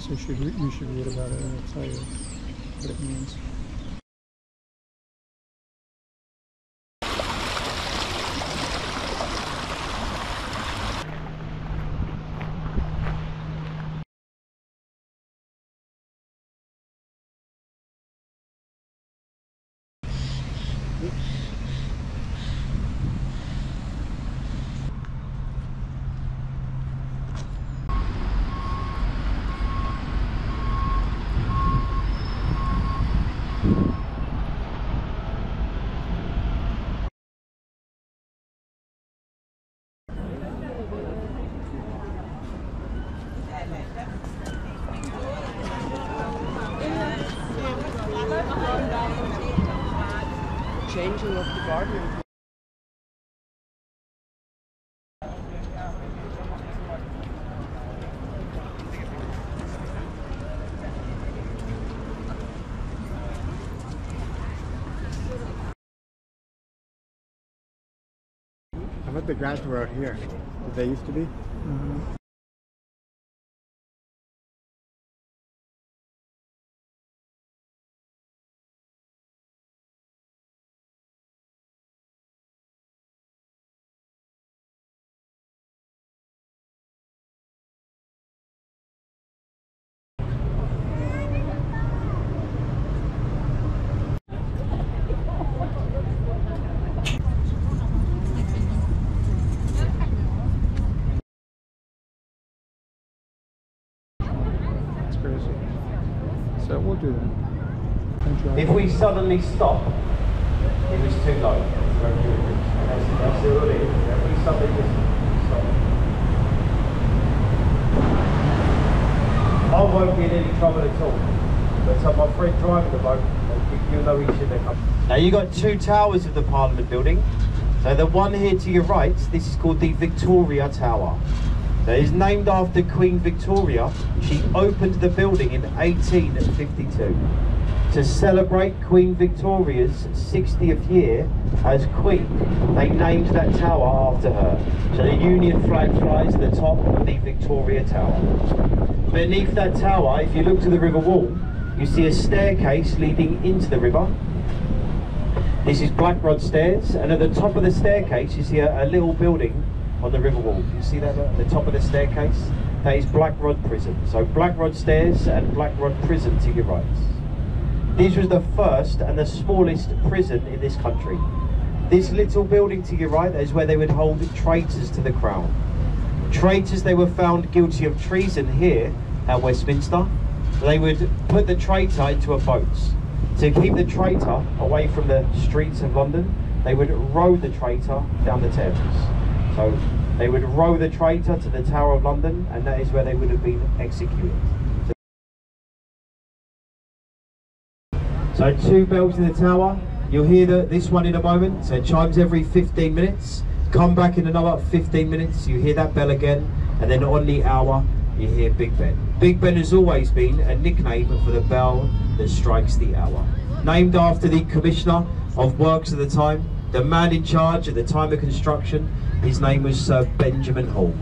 So you should read about it and it'll tell you what it means. Changing of the garden. I bet the grants were out here. Did they used to be? Mm-hmm. So we'll do that. If we suddenly stop, it was too low. That's all it is. If we suddenly just stop. I won't be in any trouble at all. But my friend driving the boat, you know he shouldn't have come. Now you've got two towers of the Parliament building. So the one here to your right, this is called the Victoria Tower. It is named after Queen Victoria. She opened the building in 1852 to celebrate Queen Victoria's 60th year as Queen. They named that tower after her. So the Union flag flies at the top of the Victoria Tower. Beneath that tower, if you look to the river wall, you see a staircase leading into the river. This is Black Rod Stairs, and at the top of the staircase you see a little building on the river wall. You see that at the top of the staircase? That is Black Rod Prison. So Black Rod Stairs and Black Rod Prison to your right. This was the first and the smallest prison in this country. This little building to your right is where they would hold traitors to the crown. Traitors, they were found guilty of treason here at Westminster. They would put the traitor into a boat. To keep the traitor away from the streets of London, they would row the traitor down the Thames. So they would row the traitor to the Tower of London, and that is where they would have been executed. So two bells in the tower. You'll hear this one in a moment. So it chimes every 15 minutes. Come back in another 15 minutes. You hear that bell again, and then on the hour you hear Big Ben. Big Ben has always been a nickname for the bell that strikes the hour. Named after the Commissioner of Works at the time, the man in charge at the time of construction. His name was Sir Benjamin Hall.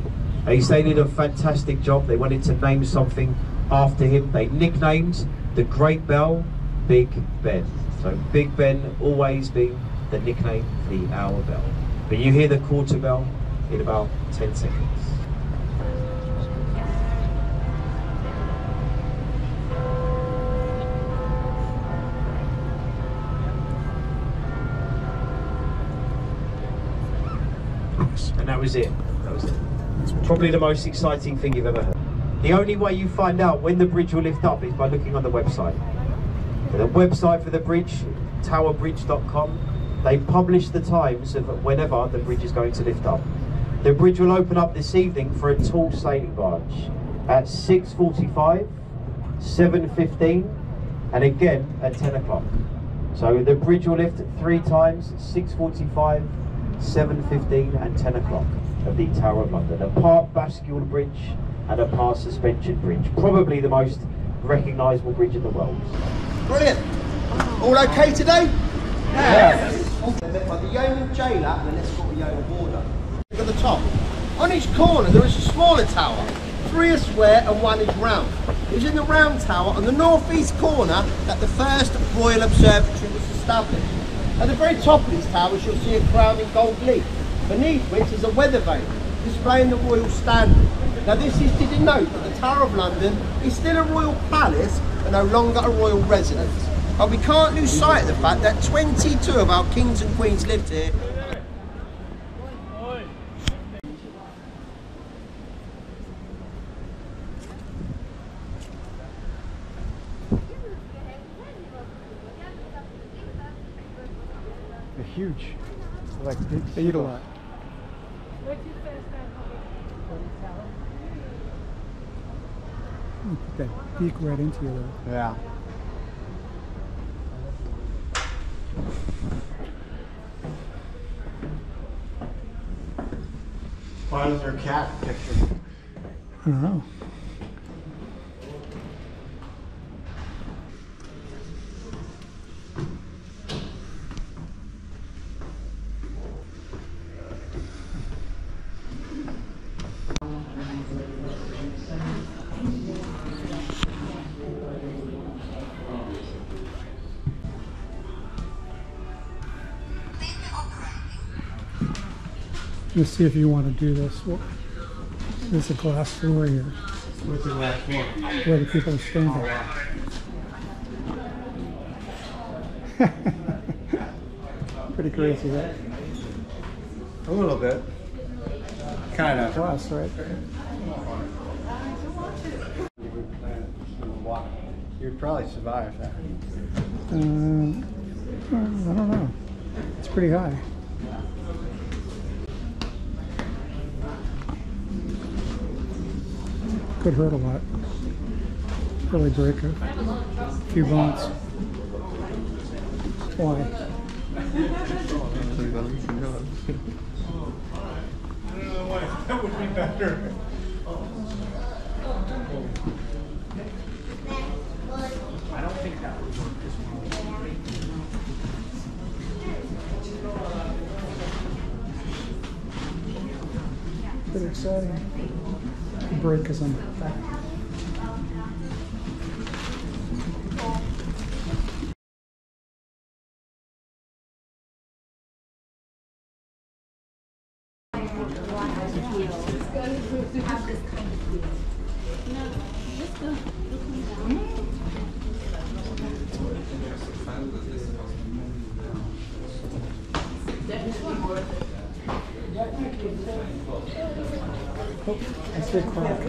They did a fantastic job. They wanted to name something after him. They nicknamed the Great Bell Big Ben. So Big Ben always been the nickname for the hour bell. But you hear the quarter bell in about 10 seconds. And that was it. That was it. Probably the most exciting thing you've ever heard. The only way you find out when the bridge will lift up is by looking on the website. The website for the bridge, towerbridge.com, they publish the times of whenever the bridge is going to lift up. The bridge will open up this evening for a tall sailing barge at 6:45, 7:15, and again at 10 o'clock. So the bridge will lift 3 times, 6:45, 7:15 and 10 o'clock of the Tower of London. A part bascule bridge and a part suspension bridge. Probably the most recognisable bridge in the world. Brilliant. All okay today? Yes. The Yeoman Jailer and an escort Yeoman Warder. Look at the top. On each corner there is a smaller tower. 3 are square and 1 is round. It was in the round tower on the northeast corner that the first Royal Observatory was established. At the very top of these towers you'll see a crown in gold leaf, beneath which is a weather vane displaying the royal standard. Now this is to denote that the Tower of London is still a royal palace but no longer a royal residence. But we can't lose sight of the fact that 22 of our kings and queens lived here. They're huge. They're like big. They eat a lot. Put that beak right into you though. Yeah. Why is there a cat picture? I don't know. Let's see if you want to do this. There's a glass floor here What's the glass floor? where the people are standing. Pretty crazy, right? A little bit. Kind of. Glass, right? You'd probably survive that. I don't know. It's pretty high. Could hurt a lot. Really break a few bones. Why? I don't know why. That would be better. I don't think that would work this Pretty exciting. The break is on back. Oh, I see a crack.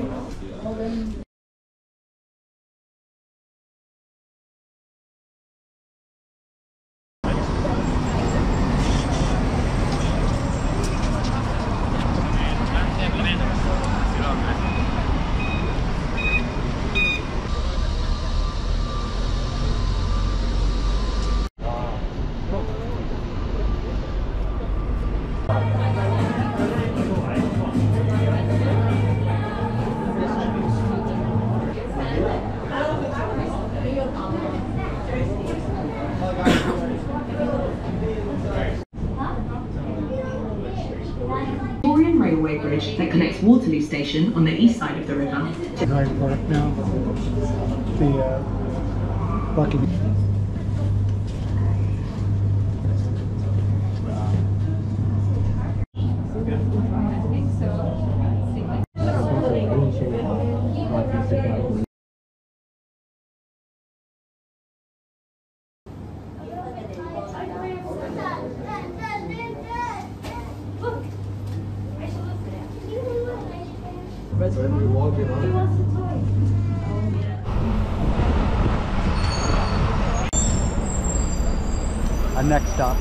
Railway bridge that connects Waterloo Station on the east side of the river. Hyde Park now. The Buckingham. Our next stop.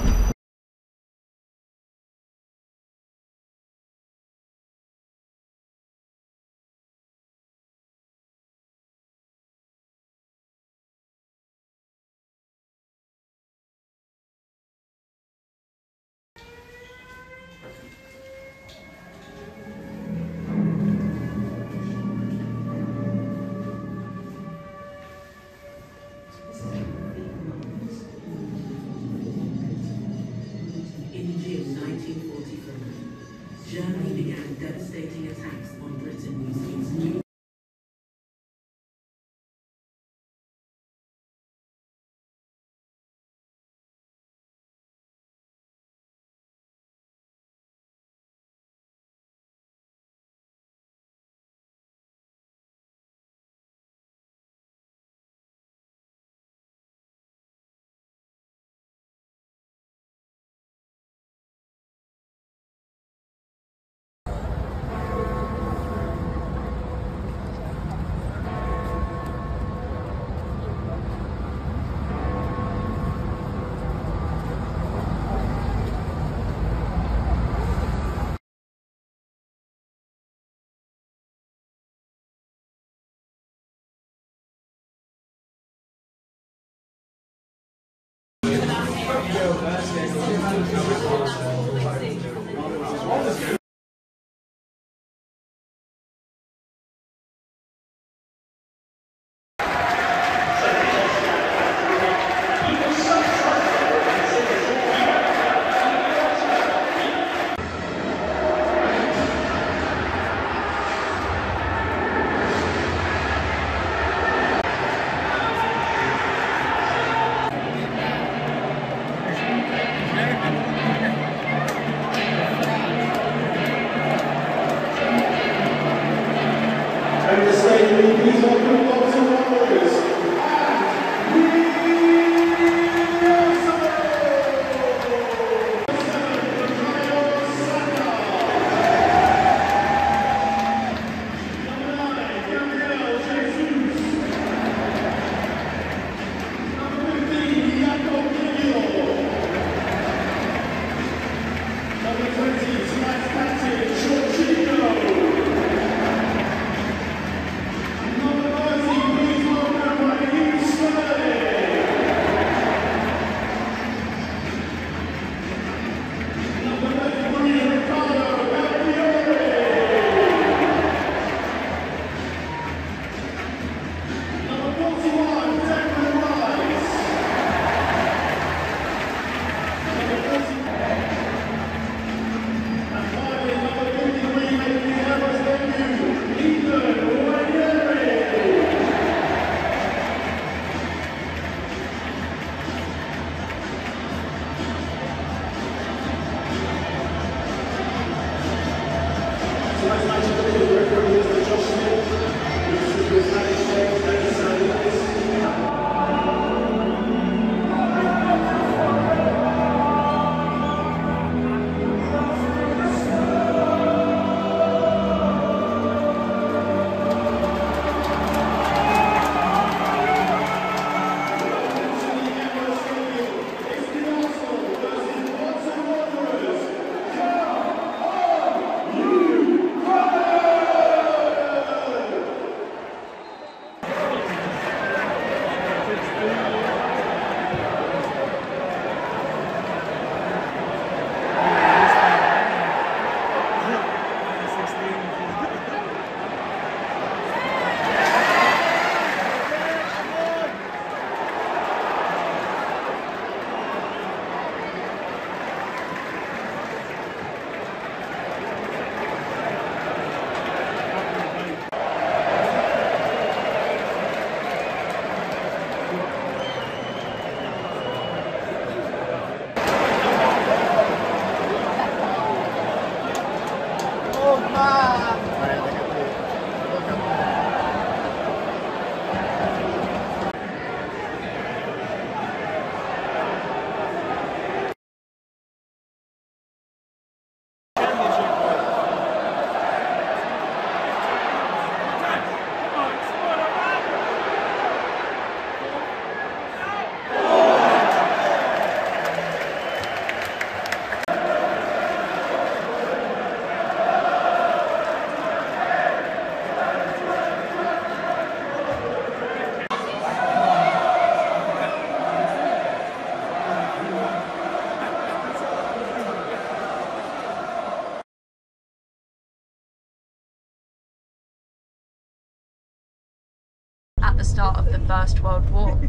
at the start of the First World War.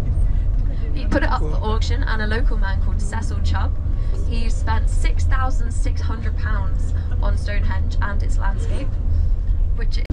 He put it up for auction, and a local man called Cecil Chubb, he spent £6,600 on Stonehenge and its landscape, which is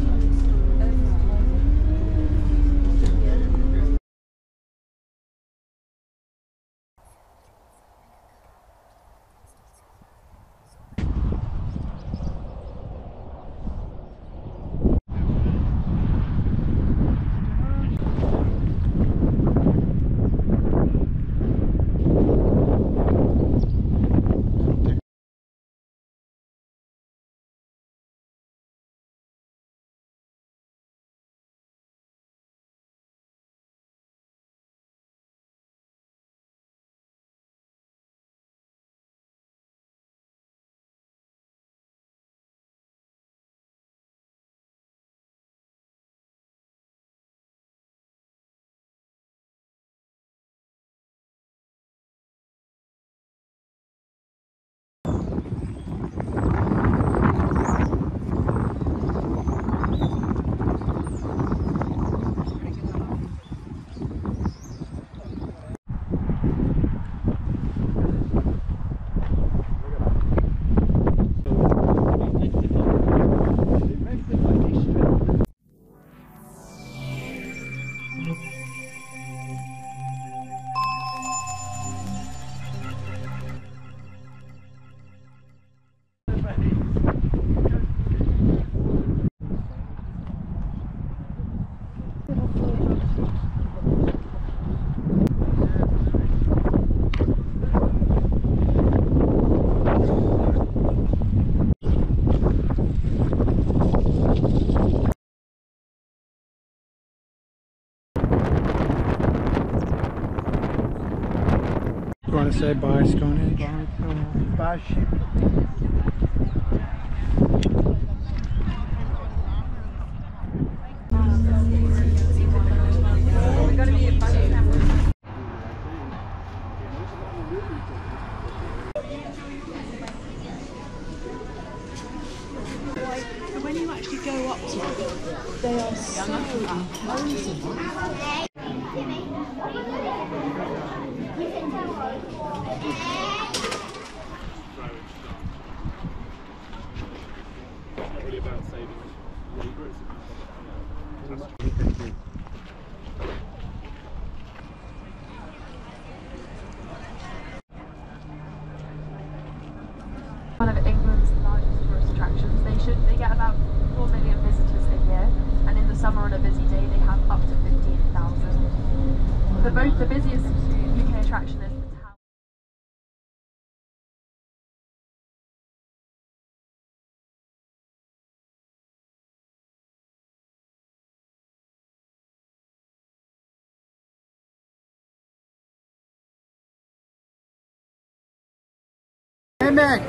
to say bye, Stonehenge? Bye, sheep. When you actually go up to them, they are so imposing. One of England's largest tourist attractions. They get about 4 million visitors a year, and in the summer on a busy day they have up to 15,000. The busiest UK attraction is the town. Hey, Mac.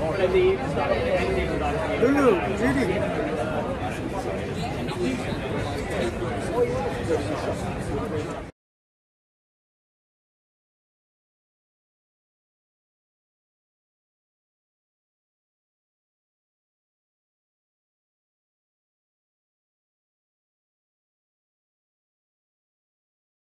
Lulu, Judy.